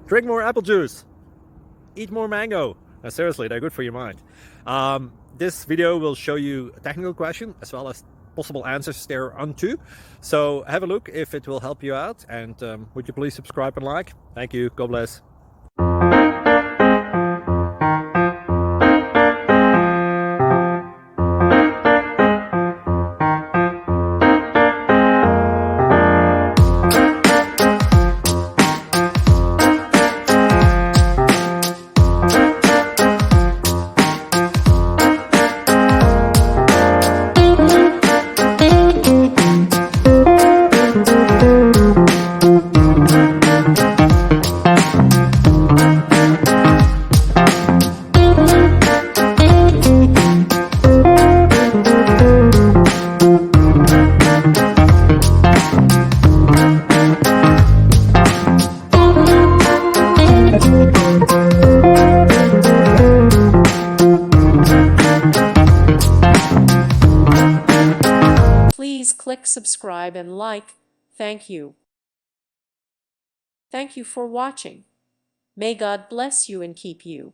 Drink more apple juice. Eat more mango. Seriously, they're good for your mind. This video will show you a technical question as well as possible answers thereunto. So have a look if it will help you out, and would you please subscribe and like? Thank you. God bless. Please click subscribe and like. Thank you. Thank you for watching. May God bless you and keep you.